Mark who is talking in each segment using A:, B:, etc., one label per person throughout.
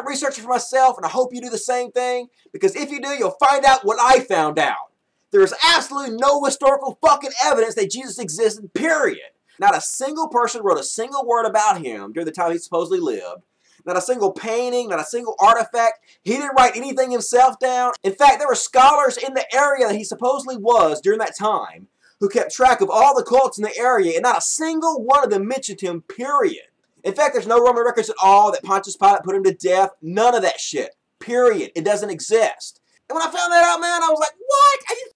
A: out researching for myself, and I hope you do the same thing, because if you do, you'll find out what I found out. There is absolutely no historical fucking evidence that Jesus existed, period. Not a single person wrote a single word about him during the time he supposedly lived. Not a single painting, not a single artifact. He didn't write anything himself down. In fact, there were scholars in the area that he supposedly was during that time who kept track of all the cults in the area, and not a single one of them mentioned him, period. In fact, there's no Roman records at all that Pontius Pilate put him to death. None of that shit. Period. It doesn't exist. And when I found that out, man, I was like, what? Are you...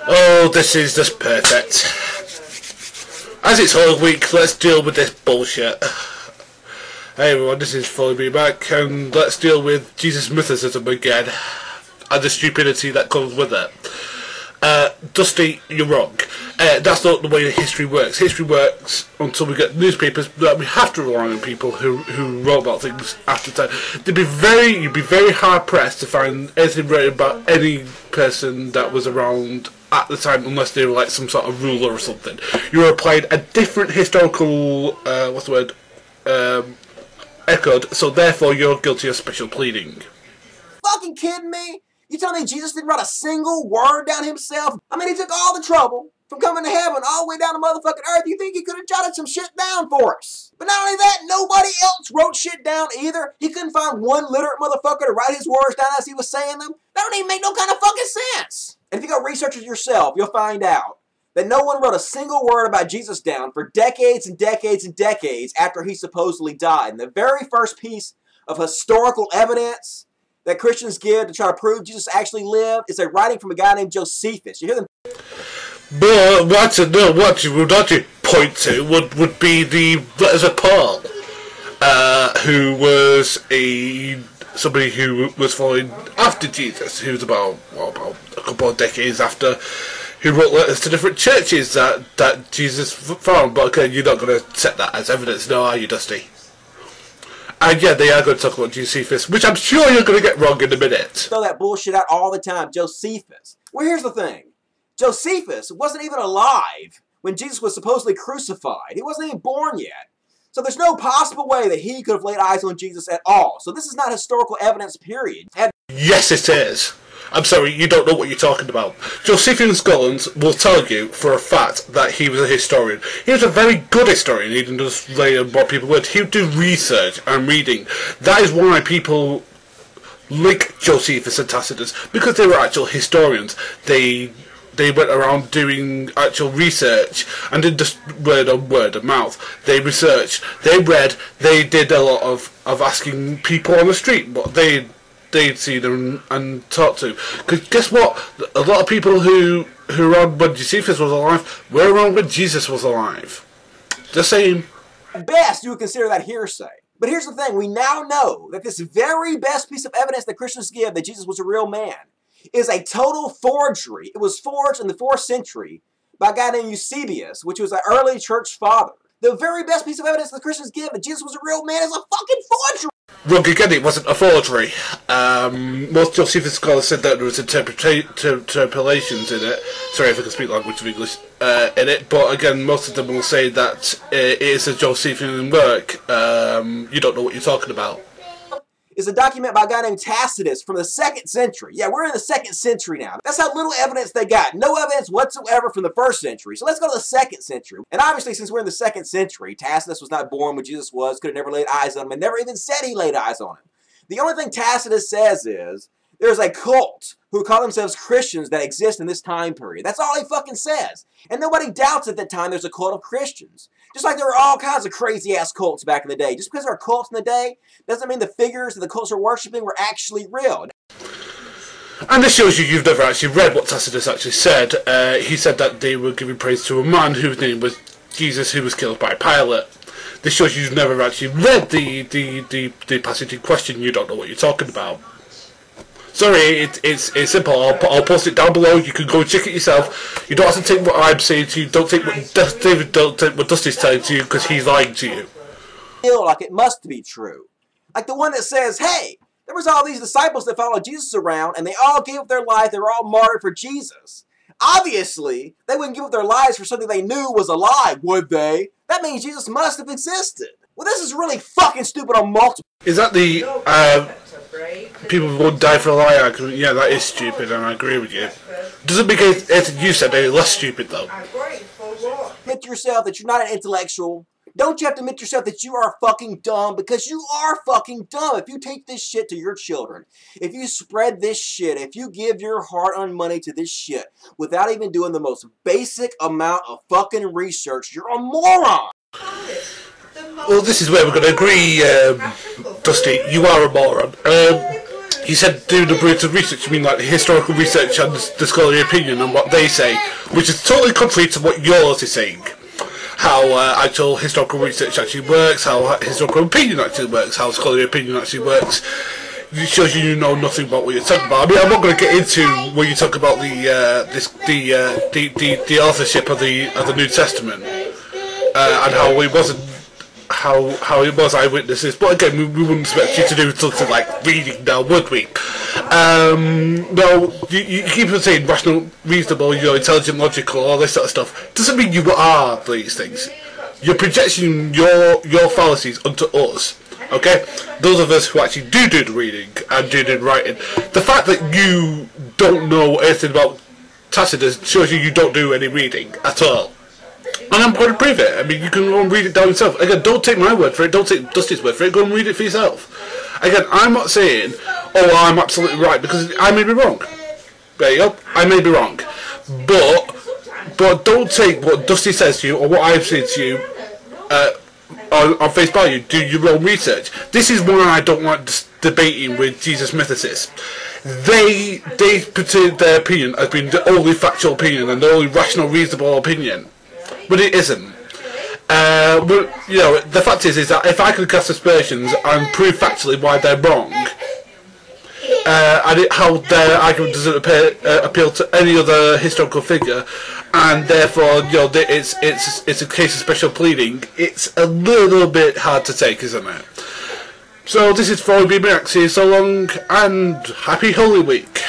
B: Oh, this is just perfect. As it's Holy Week, let's deal with this bullshit. Hey everyone, this is Phoneybeetlemaniacxs, and let's deal with Jesus mythicism again, and the stupidity that comes with it. Dusty, you're wrong. That's not the way history works. History works until we get newspapers that we have to rely on people who wrote about things after time. You'd be very hard pressed to find anything written about any person that was around at the time, unless they were like some sort of ruler or something. You were applied a different historical echoed, so therefore you're guilty of special pleading.
A: Fucking kidding me? You telling me Jesus didn't write a single word down himself? I mean, he took all the trouble from coming to heaven all the way down to motherfucking earth. You think he could have jotted some shit down for us? But not only that, nobody else wrote shit down either. He couldn't find one literate motherfucker to write his words down as he was saying them. That don't even make no kind of fucking sense. And if you go research it yourself, you'll find out that no one wrote a single word about Jesus down for decades and decades and decades after he supposedly died. And the very first piece of historical evidence that Christians give to try to prove Jesus actually lived is a writing from a guy named Josephus. You hear them?
B: But what you would actually point to would be the letters of Paul, who was somebody who was following after Jesus, who was about a couple of decades after, who wrote letters to different churches that Jesus found. But again, you're not going to set that as evidence, no, are you, Dusty? And yeah, they are going to talk about Josephus, which I'm sure you're going to get wrong in a minute.
A: Throw that bullshit out all the time, Josephus. Well, here's the thing. Josephus wasn't even alive when Jesus was supposedly crucified. He wasn't even born yet. So there's no possible way that he could have laid eyes on Jesus at all. So this is not historical evidence, period.
B: Yes, it is. I'm sorry, you don't know what you're talking about. Josephus scholars will tell you for a fact that he was a historian. He was a very good historian. He didn't just lay on what people would. He would do research and reading. That is why people like Josephus and Tacitus, because they were actual historians. They went around doing actual research and didn't just word of mouth. They researched, they read, they did a lot of asking people on the street what they'd see them and talk to. Because guess what? A lot of people who were around when Josephus was alive were around when Jesus was alive. The same.
A: At best, you would consider that hearsay. But here's the thing. We now know that this very best piece of evidence that Christians give that Jesus was a real man is a total forgery. It was forged in the 4th century by a guy named Eusebius, which was an early church father. The very best piece of evidence that Christians give that Jesus was a real man is a fucking forgery.
B: Wrong again, it wasn't a forgery. Most Josephus scholars said that there was interpolations in it. Sorry if I can speak language of English in it, but again, most of them will say that it is a Josephine work. You don't know what you're talking about.
A: Is a document by a guy named Tacitus from the 2nd century. Yeah, we're in the 2nd century now. That's how little evidence they got. No evidence whatsoever from the 1st century. So let's go to the 2nd century. And obviously, since we're in the 2nd century, Tacitus was not born when Jesus was, could have never laid eyes on him, and never even said he laid eyes on him. The only thing Tacitus says is, there's a cult who call themselves Christians that exist in this time period. That's all he fucking says. And nobody doubts at that time there's a cult of Christians. Just like there were all kinds of crazy-ass cults back in the day. Just because there are cults in the day doesn't mean the figures that the cults are worshipping were actually real.
B: And this shows you've never actually read what Tacitus actually said. He said that they were giving praise to a man whose name was Jesus, who was killed by Pilate. This shows you've never actually read the passage in question. You don't know what you're talking about. Sorry, it's simple. I'll post it down below. You can go and check it yourself. You don't have to take what I'm saying to you. Don't take what don't take what Dusty's telling to you, because he's lying to you.
A: Feel like it must be true. Like the one that says, hey, there was all these disciples that followed Jesus around, and they all gave up their life. They were all martyred for Jesus. Obviously, they wouldn't give up their lives for something they knew was a lie, would they? That means Jesus must have existed. Well, this is really fucking stupid on multiple...
B: Is that the people won't die for a lie argument. Yeah, that is stupid, and I agree with you. Doesn't make anything you said any less stupid, though.
A: Admit to yourself that you're not an intellectual. Don't you have to admit to yourself that you are fucking dumb? Because you are fucking dumb. If you take this shit to your children, if you spread this shit, if you give your hard-earned money to this shit without even doing the most basic amount of fucking research, you're a moron.
B: Well, this is where we're going to agree, Dusty. You are a moron. You said do the brutal research. You mean like the historical research and the scholarly opinion and what they say, which is totally contrary to what yours is saying. How actual historical research actually works, how historical opinion actually works, how scholarly opinion actually works. It shows you know nothing about what you're talking about. I mean, I'm not going to get into when you talk about the authorship of the New Testament and how it wasn't. How it was eyewitnesses, but again, we wouldn't expect you to do something like reading now, would we? No, you keep on saying rational, reasonable, intelligent, logical, all this sort of stuff. Doesn't mean you are these things. You're projecting your fallacies onto us. Okay, those of us who actually do the reading and do the writing. The fact that you don't know anything about Tacitus shows you don't do any reading at all. And I'm going to prove it. I mean, you can go and read it down yourself. Again, don't take my word for it. Don't take Dusty's word for it. Go and read it for yourself. Again, I'm not saying, oh, I'm absolutely right, because I may be wrong. There you go. I may be wrong. But don't take what Dusty says to you or what I've said to you on face value. Do your own research. This is why I don't like debating with Jesus mythicists. They portray their opinion as being the only factual opinion and the only rational, reasonable opinion. But it isn't. But, the fact is that if I can cast aspersions and prove factually why they're wrong, and how their argument doesn't appeal to any other historical figure, and therefore, it's a case of special pleading, it's a little bit hard to take, isn't it? So this is Phoneybeetlemaniacxs. So long, and happy Holy Week.